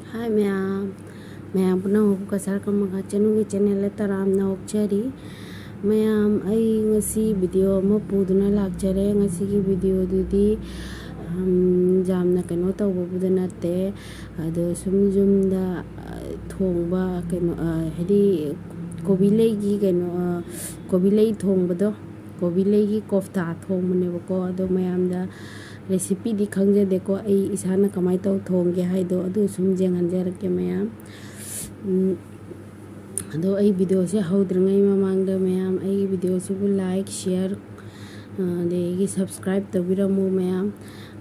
Hi ma'am, ma'am punang ko kasar ka mga channel channel taram na okchari ma'am ay ngasi video mo puduna lakjare ngasi ki video dudi jamna kano tawbuda natte ado sumjumda thongba kano hedi kobilai gi kano kobilai thongbado kobilai gi kofta thongmane bako ado ma'am da recipe di khangje ko ai isana kamai taw thongge haido adu sum jenganjarake ma'am ado ai video se hawdrangai mamangda ma'am ai video se bu like share de subscribe tabiramu ma'am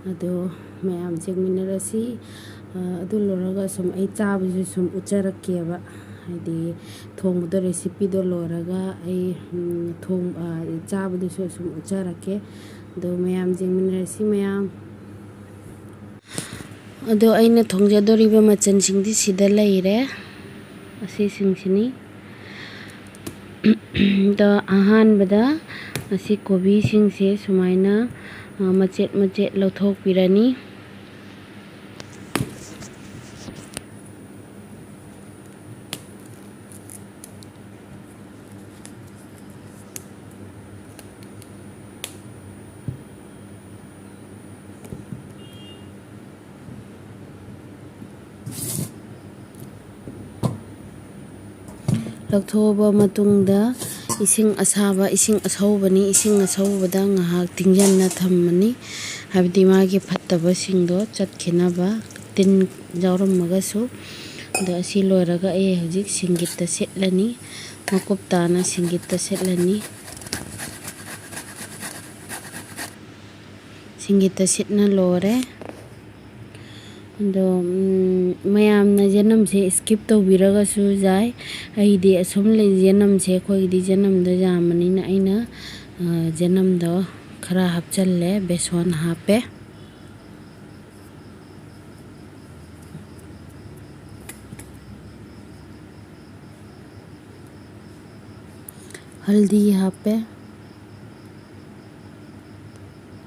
ado ma'am jengminarasi adu loraga sum ai chabu sum ucharakeba hadi thongdo recipe do loraga ai thong chabu sum ucharake do ma'am jengminarasi ma'am ado aina thongjadoriba machan singdi sida laire asi singsini da ahan bada asi kobi singse sumaina macet macet lauthok pirani ꯂꯧꯊꯣꯛꯑꯕ ꯃꯇꯨꯡꯗ ising asaba ising asawbani ising asawbada ngahak tingjanna thammani habdi magi phattaba singdo chatkhinaba tin jawrammaga su da asi loiraga e hojik singitta setlani makup tana singitta setlani singitta setna lore do mayam na janam se skip to biraga su jai ai de asum le janam se khoi di janam da jamani na aina janam do khara hapchalle beson hape haldi hape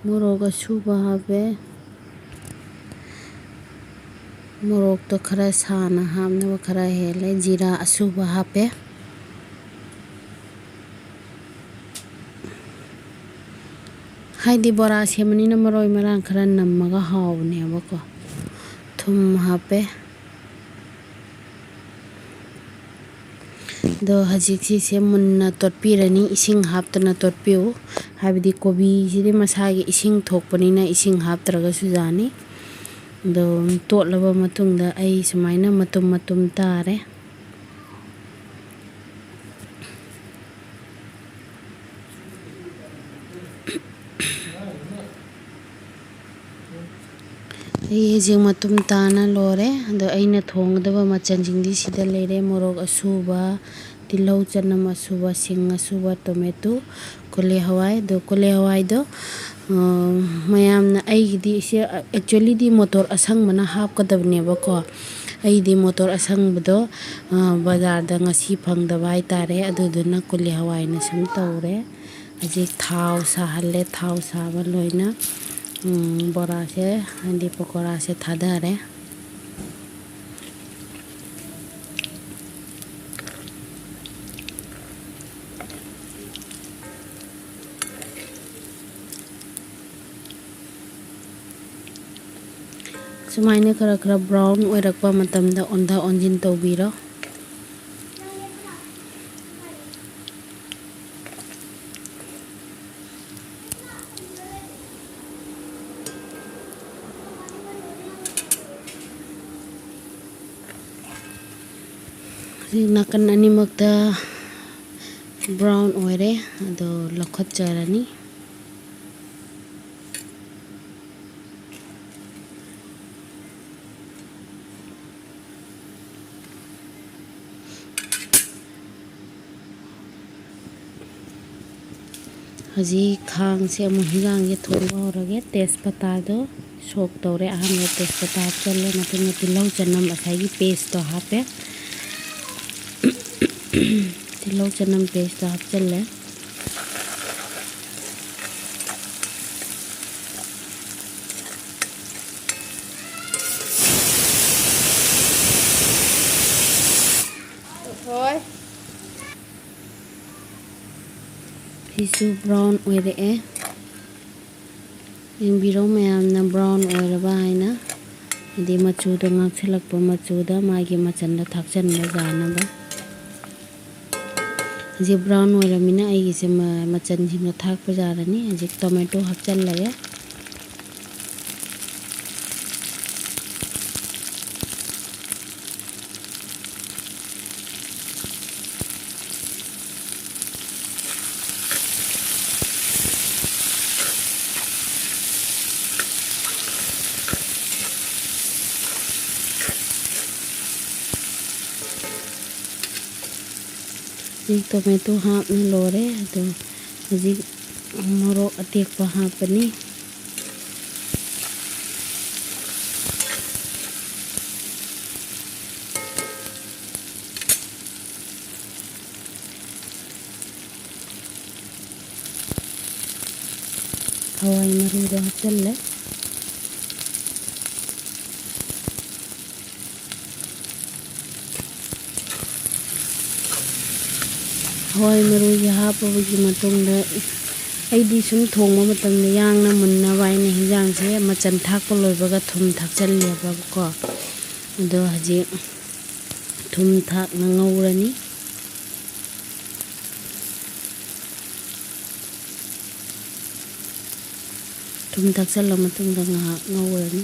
moroga suba hape morok to khara sana hamna khara hele jira asuba hape haidi bora semani na maroi marang khara nammaga hawne bako thum hape do hajik si semunna totpirani ising haptana totpiu habidi kobi sidi masagi ising thokpani na ising haptraga sujani do totlaba matungda ai sumaina matum matum tare ai jing matum tana lore do aina thongdaba machan jingdi sida leire morok asuba tilau chanam asuba sing asuba tomato kole hawai do mayam na ai di actually di motor asang mana hap kadabne bako ai di motor asang bado bazar da ngasi phangdaba ai tare aduduna kuli hawai na sam tawre aji thau sahalle thau saba loina bora se handi pakora se thadare sumaina khara khara brown oirakpa matamda onda onjin tawbiro nakan animakta brown oire ado lokhat jarani haji khang se amu hingang ye thongba horage tejpata do sok tawre aham tejpata challe matunga tilau chanam asai gi paste to hape tilau chanam paste to hap challe ꯁꯤꯁꯨ brown ꯑꯣꯏꯔꯛꯑꯦ ꯌꯦꯡꯕꯤꯔꯣ ꯃꯌꯥꯝꯅ brown ꯑꯣꯏꯔꯕ ꯍꯥꯏꯅ ꯍꯥꯏꯗꯤ ꯃꯆꯨꯗꯣ ꯉꯥꯡꯁꯤꯜꯂꯛꯄ ꯃꯆꯨꯗ ꯃꯥꯒꯤ ꯃꯆꯟꯗ ꯊꯥꯛꯆꯟꯕ ꯌꯥꯅꯕ ꯍꯧꯖꯤꯛ ꯕ꯭ꯔꯥꯎꯟ ꯑꯣꯏꯔꯃꯤꯅ ꯑꯩꯒꯤꯁꯦ ꯃꯆꯟꯁꯤꯡꯗꯣ ꯊꯥꯛꯄ ꯌꯥꯔꯅꯤ ꯍꯧꯖꯤꯛ ꯇꯣꯃꯦꯇꯣ ꯍꯥꯞꯆꯜꯂꯒꯦ ꯍꯧꯖꯤꯛ ꯇꯣꯃꯦꯇꯣ ꯍꯥꯞꯅ ꯂꯣꯏꯔꯦ ꯑꯗꯣ ꯍꯧꯖꯤꯛ ꯃꯣꯔꯣꯛ ꯑꯇꯦꯛꯄ ꯍꯥꯞꯄꯅꯤ hawai marudo hapchalle hawai maruji hapabagi matungda aidi sum thongba matamda yangna munnaba aina hinjangse machan thakpa loibaga thum thakchalleba ko ado haji thum thakna ngaurani thum thakchalla matungda ngaurani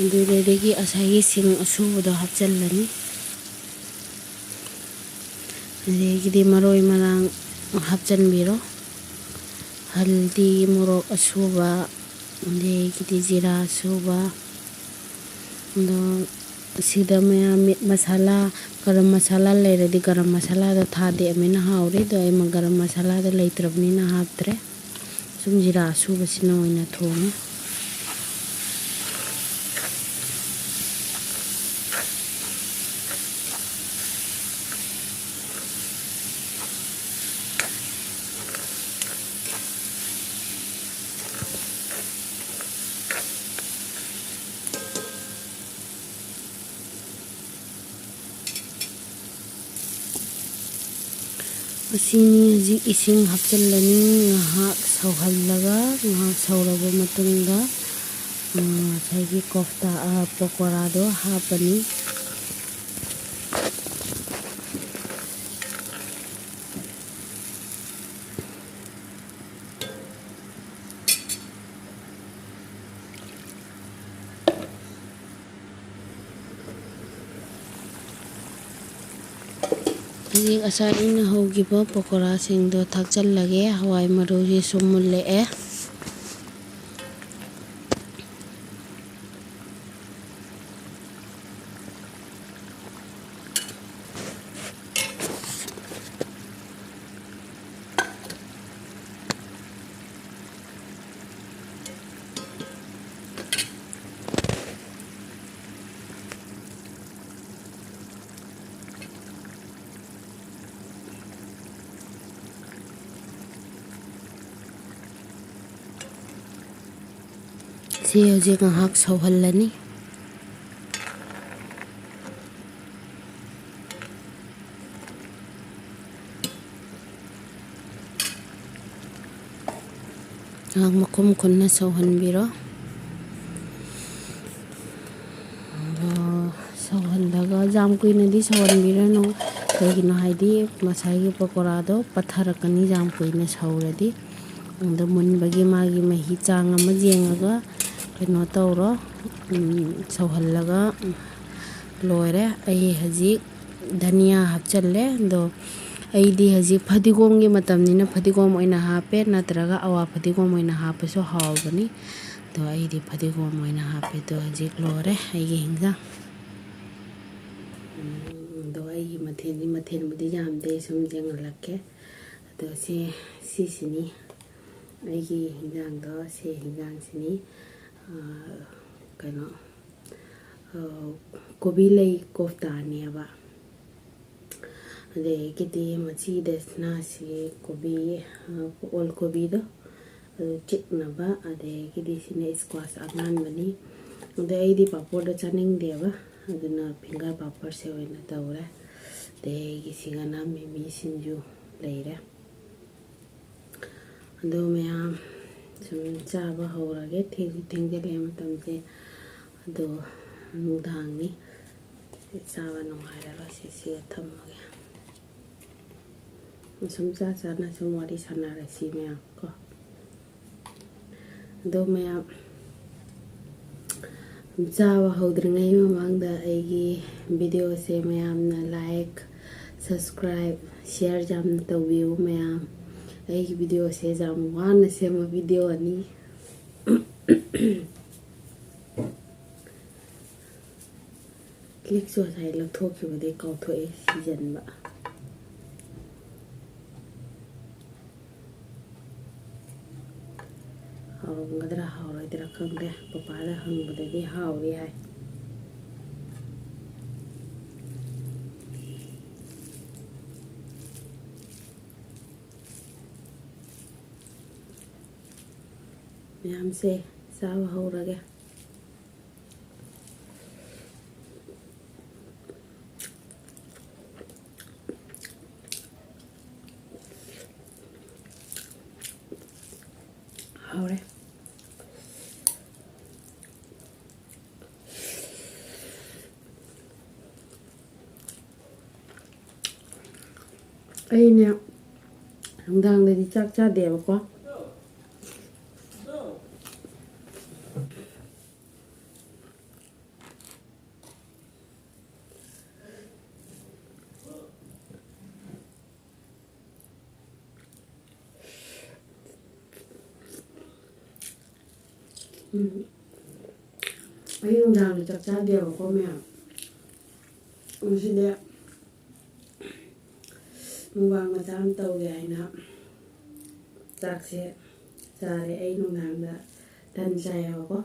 ꯑꯗꯨꯗꯒꯤ ꯑꯁꯥꯏꯒꯤ ꯁꯤꯡ ꯑꯁꯨꯕꯗꯣ ꯍꯥꯞꯆꯜꯂꯅꯤ ꯑꯗꯒꯤꯗꯤ ꯃꯔꯣꯏ ꯃꯔꯥꯡ ꯍꯥꯞꯆꯟꯕꯤꯔꯣ ꯍꯜꯗꯤ ꯃꯣꯔꯣꯛ ꯑꯁꯨꯕ ꯑꯗꯒꯤꯗꯤ ꯖꯤꯔꯥ ꯑꯁꯨꯕ ꯑꯗꯣ ꯁꯤꯗ ꯃꯌꯥꯝ ꯃꯤꯠ ꯃꯁꯥꯂꯥ ꯒꯔꯝ ꯃꯁꯥꯂꯥ ꯂꯩꯔꯗꯤ ꯒꯔꯝ ꯃꯁꯥꯂꯥꯗꯣ ꯊꯥꯗꯦ ꯑꯃꯅ ꯍꯥꯎꯔꯦ ꯑꯗꯣ ꯑꯩ ꯒꯔꯝ ꯃꯁꯥꯂꯥꯗꯣ ꯂꯩꯇ꯭ꯔꯕꯅꯤꯅ ꯍꯥꯞꯇ꯭ꯔꯦ ꯁꯨꯝ ꯖꯤꯔꯥ ꯑꯁꯨꯕꯁꯤꯅ ꯑꯣꯏꯅ ꯊꯣꯡꯉꯦ ꯑꯁꯤꯅꯤ ꯍꯧꯖꯤꯛ ꯏꯁꯤꯡ ꯍꯥꯞꯆꯜꯂꯅꯤ ꯉꯥꯏꯍꯥꯛ ꯁꯧꯍꯜꯂꯒ ꯉꯥꯏꯍꯥꯛ ꯁꯧꯔꯕ ꯃꯇꯨꯡꯗ ꯉꯁꯥꯏꯒꯤ ꯀꯣꯐꯇꯥ ꯄꯀꯣꯔꯥꯗꯣ ꯍꯥꯞꯄꯅꯤ ꯍꯧꯖꯤꯛ ꯑꯁꯥꯏ ꯑꯩꯅ ꯍꯧꯈꯤꯕ ꯄꯀꯣꯔꯥꯁꯤꯡꯗꯣ ꯊꯥꯛꯆꯜꯂꯒꯦ ꯍꯋꯥꯏ ꯃꯔꯨꯁꯤꯁꯨ ꯃꯨꯜꯂꯛꯑꯦ ꯁꯤ ꯍꯧꯖꯤꯛ ꯉꯥꯏꯍꯥꯛ ꯁꯧꯍꯜꯂꯅꯤ ꯉꯥꯏꯍꯥꯛ ꯃꯈꯨꯝ ꯈꯨꯟꯅ ꯁꯧꯍꯟꯕꯤꯔꯣ ꯁꯧꯍꯜꯂꯒ ꯌꯥꯝ ꯀꯨꯏꯅꯗꯤ ꯁꯧꯍꯟꯕꯤꯔꯅꯨ ꯀꯩꯒꯤꯅꯣ ꯍꯥꯏꯗꯤ ꯉꯁꯥꯏꯒꯤ ꯄꯀꯣꯔꯥꯗꯣ ꯄꯠꯊꯔꯛꯀꯅꯤ ꯌꯥꯝ ꯀꯨꯏꯅ ꯁꯧꯔꯗꯤ ꯑꯗꯣ ꯃꯨꯟꯕꯒꯤ ꯃꯥꯒꯤ ꯃꯍꯤ ꯆꯥꯡ ꯑꯃ ꯌꯦꯡꯉꯒ ꯀꯩꯅꯣ ꯇꯧꯔꯣ ꯁꯧꯍꯜꯂꯒ ꯂꯣꯏꯔꯦ ꯑꯩ ꯍꯧꯖꯤꯛ ꯙꯅꯤꯌꯥ ꯍꯥꯞꯆꯜꯂꯦ ꯑꯗꯣ ꯑꯩꯗꯤ ꯍꯧꯖꯤꯛ ꯐꯗꯤꯒꯣꯝꯒꯤ ꯃꯇꯝꯅꯤꯅ ꯐꯗꯤꯒꯣꯝ ꯑꯣꯏꯅ ꯍꯥꯞꯄꯦ ꯅꯠꯇ꯭ꯔꯒ ꯑꯋꯥ ꯐꯗꯤꯒꯣꯝ ꯑꯣꯏꯅ ꯍꯥꯞꯄꯁꯨ ꯍꯥꯎꯕꯅꯤ ꯑꯗꯣ ꯑꯩꯗꯤ ꯐꯗꯤꯒꯣꯝ ꯑꯣꯏꯅ ꯍꯥꯞꯄꯦ ꯑꯗꯣ ꯍꯧꯖꯤꯛ ꯂꯣꯏꯔꯦ ꯑꯩꯒꯤ ꯍꯤꯟꯖꯥꯡ ꯑꯗꯣ ꯑꯩꯒꯤ ꯃꯊꯦꯜꯕꯨꯗꯤ ꯌꯥꯝꯗꯦ ꯁꯨꯝ ꯌꯦꯡꯍꯜꯂꯛꯀꯦ ꯑꯗꯣ ꯁꯤꯁꯤꯅꯤ ꯑꯩꯒꯤ ꯍꯤꯟꯖꯥꯡꯗꯣ ꯁꯤ ꯍꯤꯟꯖꯥꯡꯁꯤꯅꯤ ꯀꯩꯅꯣ ꯀꯣꯕꯤ ꯂꯩ ꯀꯣꯐꯇꯥꯅꯦꯕ ꯑꯗꯒꯤꯗꯤ ꯃꯆꯤꯗꯁꯤꯅ ꯁꯤ ꯀꯣꯕꯤ ꯑꯣꯜ ꯀꯣꯕꯤꯗꯣ ꯑꯗꯨ ꯆꯤꯛꯅꯕ ꯑꯗꯒꯤꯗꯤ ꯁꯤꯅ ꯏꯁꯀ꯭ꯋꯥꯁ ꯑꯉꯥꯟꯕꯅꯤ ꯑꯗꯩ ꯑꯩꯗꯤ ꯄꯥꯄꯣꯔꯗꯣ ꯆꯥꯅꯤꯡꯗꯦꯕ ꯑꯗꯨꯅ ꯐꯤꯡꯒꯔ ꯄꯥꯄꯣꯔꯁꯦ ꯑꯣꯏꯅ ꯇꯧꯔꯦ ꯑꯗꯒꯤ ꯁꯤꯒꯅ ꯃꯤꯃꯤ ꯁꯤꯡꯖꯨ ꯂꯩꯔꯦ ꯑꯗꯣ ꯃꯌꯥꯝ ꯁꯨꯝ ꯆꯥꯕ ꯍꯧꯔꯒꯦ ꯊꯦꯡꯖꯤꯜꯂꯛꯑꯦ ꯃꯇꯝꯁꯦ ꯑꯗꯣ ꯅꯨꯡꯗꯥꯡꯅꯤ ꯆꯥꯕ ꯅꯨꯡꯉꯥꯏꯔꯔꯣꯏ ꯁꯤꯒ ꯊꯝꯃꯒꯦ ꯁꯨꯝ ꯆꯥꯅ ꯁꯨꯝ ꯋꯥꯔꯤ ꯁꯥꯟꯅꯔꯁꯤ ꯃꯌꯥꯝ ꯀꯣ ꯑꯗꯣ ꯃꯌꯥꯝ ꯆꯥꯕ ꯍꯧꯗ꯭ꯔꯤꯉꯩ ꯃꯃꯥꯡꯗ ꯑꯩꯒꯤ ꯚꯤꯗꯤꯑꯣꯁꯦ ꯃꯌꯥꯝꯅ ꯂꯥꯏꯛ ꯁꯕꯁꯀ꯭ꯔꯥꯏꯕ ꯁꯤꯌꯔ ꯌꯥꯝꯅ ꯇꯧꯕꯤꯌꯨ ꯃꯌꯥꯝ ꯑꯩꯒꯤ ꯚꯤꯗꯤꯑꯣꯁꯦ ꯌꯥꯝ ꯋꯥꯅ ꯁꯦꯝꯕ ꯚꯤꯗꯤꯑꯣꯅꯤ ꯀ꯭ꯂꯤꯛꯁꯨ ꯉꯁꯥꯏ ꯂꯧꯊꯣꯛꯈꯤꯕꯗꯩ ꯀꯥꯎꯊꯣꯛꯑꯦ ꯁꯤꯖꯟꯕ ꯍꯥꯎꯔꯝꯒꯗ꯭ꯔꯥ ꯍꯥꯎꯔꯣꯏꯗ꯭ꯔꯥ ꯈꯪꯗꯦ ꯄꯄꯥꯗ ꯍꯪꯕꯗꯗꯤ ꯍꯥꯎꯔꯤ ꯍꯥꯏ ꯃꯌꯥꯝꯁꯦ ꯆꯥꯕ ꯍꯧꯔꯒꯦ ꯍꯧꯔꯦ ꯑꯩꯅꯦ ꯅꯨꯡꯗꯥꯡꯗꯗꯤ ꯆꯥꯛ ꯆꯥꯗꯦꯕꯀꯣ ꯑꯩ ꯅꯨꯡꯗꯥꯡꯗ ꯆꯥꯛ ꯆꯥꯗꯦꯕꯀꯣ ꯃꯌꯥꯝ ꯉꯁꯤꯗꯤ ꯃꯨꯛꯕꯥꯡ ꯃꯆꯥ ꯑꯃ ꯇꯧꯒꯦ ꯍꯥꯏꯅ ꯆꯥꯛꯁꯦ ꯆꯥꯔꯦ ꯑꯩ ꯅꯨꯡꯗꯥꯡꯗ ꯇꯟ ꯆꯥꯏꯌꯦꯕꯀꯣ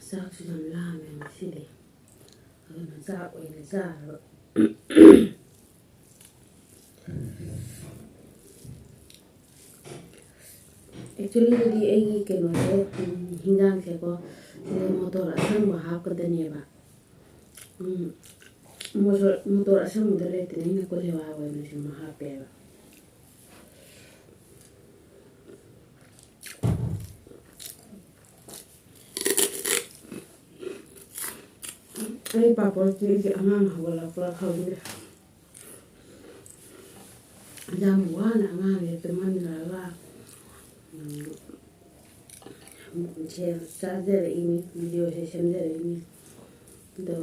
ꯆꯥꯛꯁꯨ ꯌꯥꯝ ꯂꯥꯝꯃꯦ ꯉꯁꯤꯗꯤ ꯑꯗꯨꯅ ꯆꯥꯛ ꯑꯣꯏꯅ ꯆꯥꯔꯕ ꯑꯦꯛꯆꯨꯋꯦꯂꯤꯗꯤ ꯑꯩꯒꯤ ꯀꯩꯅꯣꯁꯦ ꯍꯤꯟꯖꯥꯡꯁꯦꯀꯣ ꯁꯤꯗ ꯃꯣꯇꯣꯔ ꯑꯁꯪꯕ ꯍꯥꯞꯀꯗꯅꯦꯕ ꯃꯣꯇꯣꯔ ꯑꯁꯪꯕꯗꯣ ꯂꯩꯇ꯭ꯔꯦ ꯑꯩꯅ ꯀꯣꯂꯦꯋꯥ ꯑꯣꯏꯅ ꯁꯨꯝ ꯍꯥꯞꯄꯦꯕ ꯑꯩ ꯄꯥꯄꯣꯔ ꯆꯤꯛꯏꯁꯦ ꯑꯉꯥꯡ ꯍꯧꯒꯠꯂꯛꯄ꯭ꯔꯥ ꯈꯪꯗꯦ ꯌꯥꯝ ꯋꯥꯅ ꯑꯉꯥꯡꯁꯦ ꯇꯨꯝꯍꯟꯈ꯭ꯔꯒ ꯆꯥꯖꯔꯛꯏꯅꯤ ꯚꯤꯗꯤꯑꯣꯁꯦ ꯁꯦꯝꯖꯔꯛꯏꯅꯤ ꯑꯗꯣ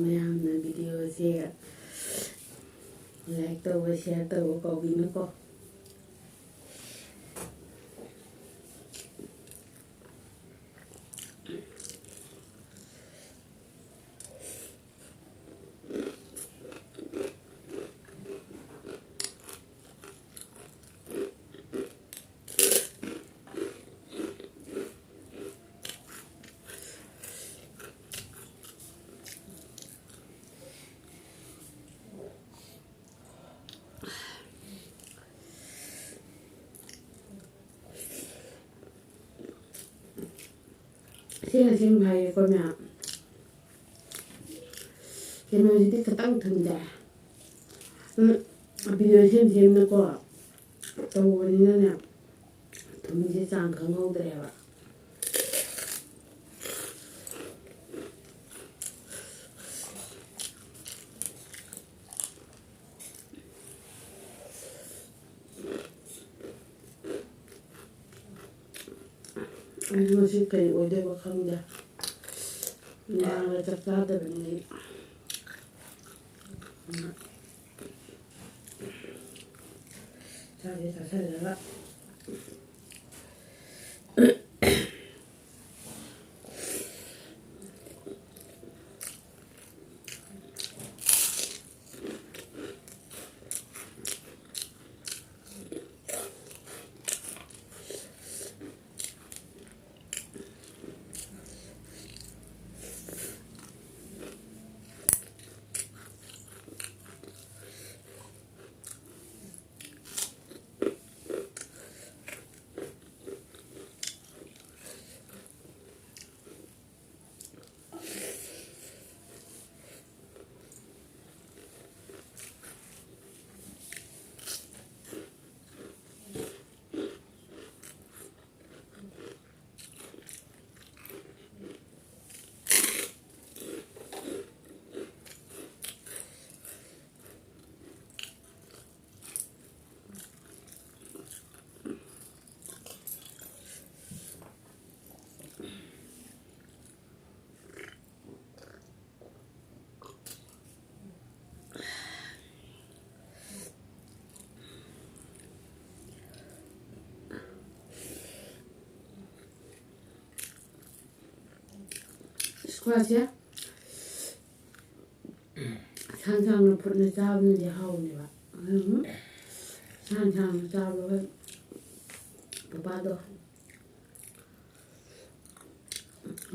ꯃꯌꯥꯝꯅ ꯚꯤꯗꯤꯑꯣꯁꯦ ꯂꯥꯏꯛ ꯇꯧꯕ ꯁꯤꯌꯔ ꯇꯧꯕ ꯀꯥꯎꯕꯤꯅꯨꯀꯣ ꯁꯤꯅ ꯍꯥꯏꯌꯦꯀꯣ ꯃꯌꯥꯝ ꯀꯩꯅꯣꯁꯤꯗꯤ ꯈꯤꯇꯪ ꯊꯨꯝꯖꯥꯏ ꯚꯤꯗꯤꯑꯣ ꯁꯦꯝꯅꯀꯣ ꯇꯧꯕꯅꯤꯅꯅꯦ ꯊꯨꯝꯁꯦ ꯆꯥꯡ ꯈꯪꯍꯧꯗ꯭ꯔꯦꯕ ꯑꯩ ꯉꯁꯤ ꯀꯔꯤ ꯑꯣꯏꯗꯣꯏꯕ ꯈꯪꯗꯦ ꯅꯨꯡꯗꯥꯡꯗ ꯆꯥꯛ ꯆꯥꯗꯕꯅꯤ ꯆꯥꯛꯁꯦ ꯆꯥꯁꯤꯜꯂꯒ ꯁ꯭ꯀ꯭ꯋꯥꯁꯁꯦ ꯁꯥꯡ ꯁꯥꯡꯅ ꯐꯨꯠꯅ ꯆꯥꯕꯅꯗꯤ ꯍꯥꯎꯅꯦꯕ ꯁꯥꯡ ꯁꯥꯡꯅ ꯆꯥꯕꯗ ꯄꯄꯥꯗꯣ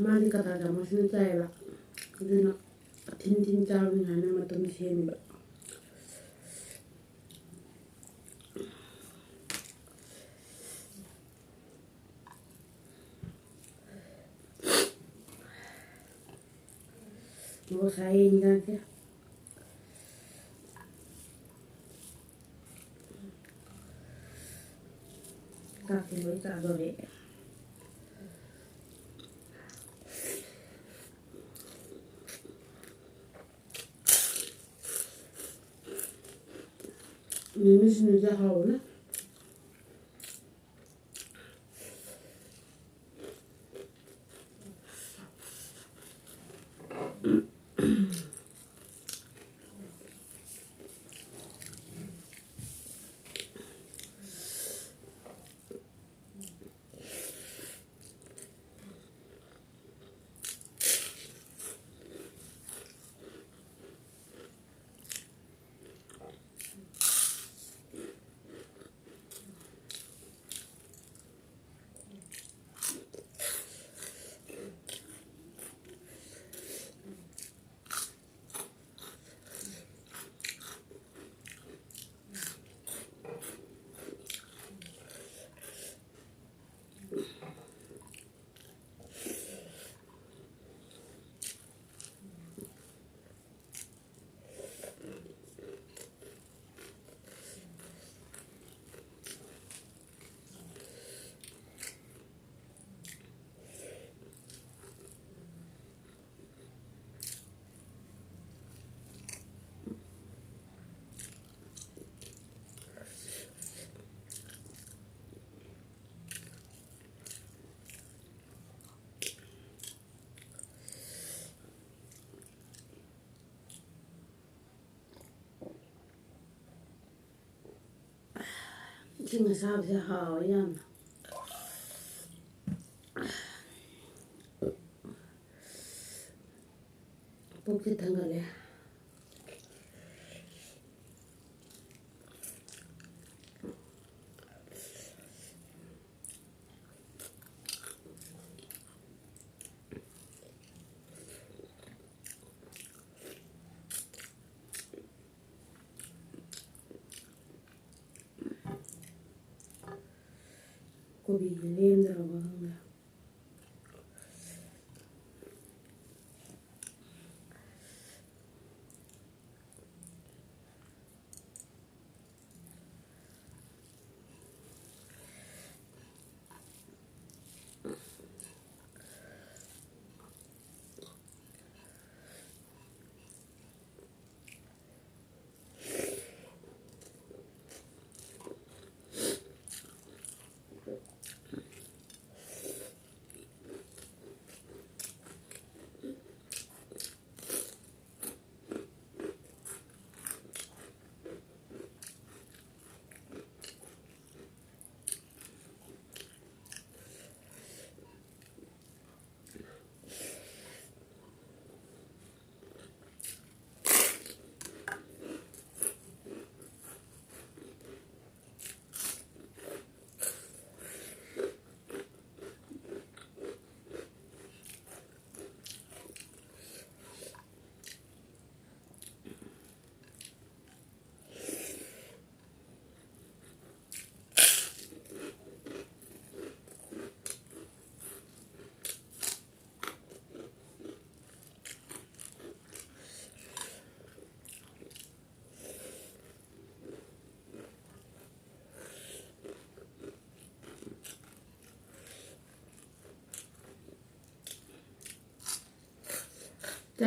ꯃꯥꯗꯤ ꯀꯇꯥ ꯆꯥꯃꯁꯅ ꯆꯥꯏꯑꯕ ꯑꯗꯨꯅ ꯊꯤꯟ ꯊꯤꯟ ꯆꯥꯕꯅꯤꯅ ꯃꯇꯝ ꯁꯦꯝꯕ ꯉꯁꯥꯏ ꯏꯟꯖꯥꯡꯁꯦ ꯆꯥꯛꯁꯦ ꯂꯣꯏ ꯆꯥꯗꯣꯔꯦ 미미스는 하오나? ꯏꯁꯤꯡ ꯑꯁꯥꯕꯁꯦ ꯍꯥꯎꯋꯦ ꯌꯥꯝꯅ ꯄꯨꯛꯁꯦ ꯊꯟꯒꯠꯂꯦ ꯀꯣꯕꯤꯁꯦ ꯂꯦꯝꯗ꯭ꯔꯕ ꯈꯪꯗꯦ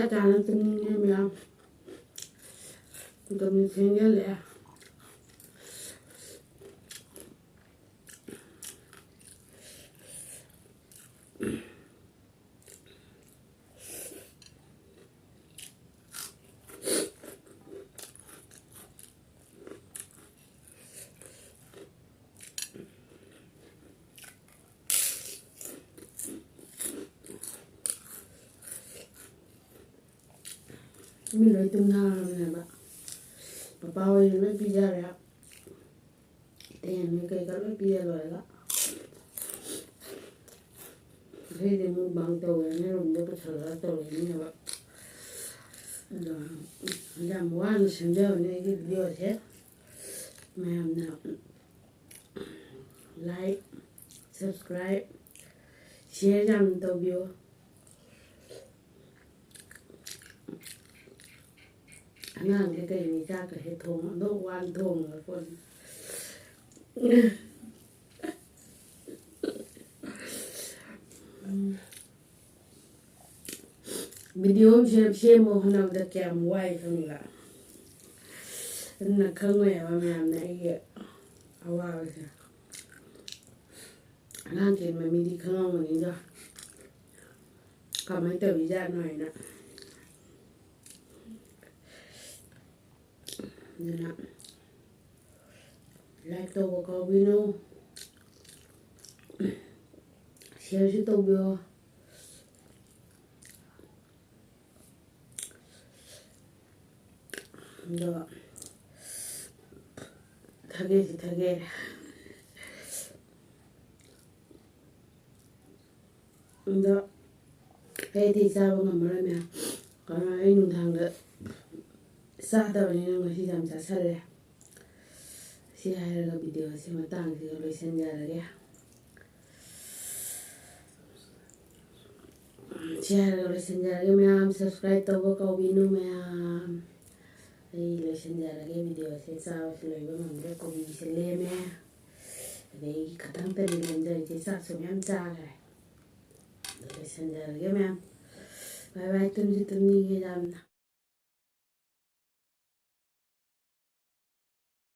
짜는 뜸이면 좀 생겨래. Mình lấy tung thang này bạn bao nhiêu lấy pizza đấy ạ tiền cái lấy pizza rồi đó thế thì mua bằng tàu này nó dùng để sửa tàu này như vậy rồi làm quá nó xem giờ này cái video thế mà nào like subscribe share làm tàu video anh cái này ra cái hệ thống nó hoàn thùng là con video xem một năm đã kèm quay không là là không nghe mà làm này vào anh kể mà mình đi không mà đi ra còn mấy tờ ra này nè nè like tàu có video share cho tàu video rồi 타게 근데 회디 싸우는 말하면 이놈 당근 싸다 보니는 것이 잠자 살래 시야를 비디오 시마 땅지가 로이센자르게 시야를 로이센자르게 매am subscribe tàu có video 매am đây là xin chào cái video sẽ sao sẽ lấy với mình cái cùng sẽ lên nha đây cả tháng tên lên đây sẽ sao xuống em cha này để xin chào cái em bye bye tuần đi cái làm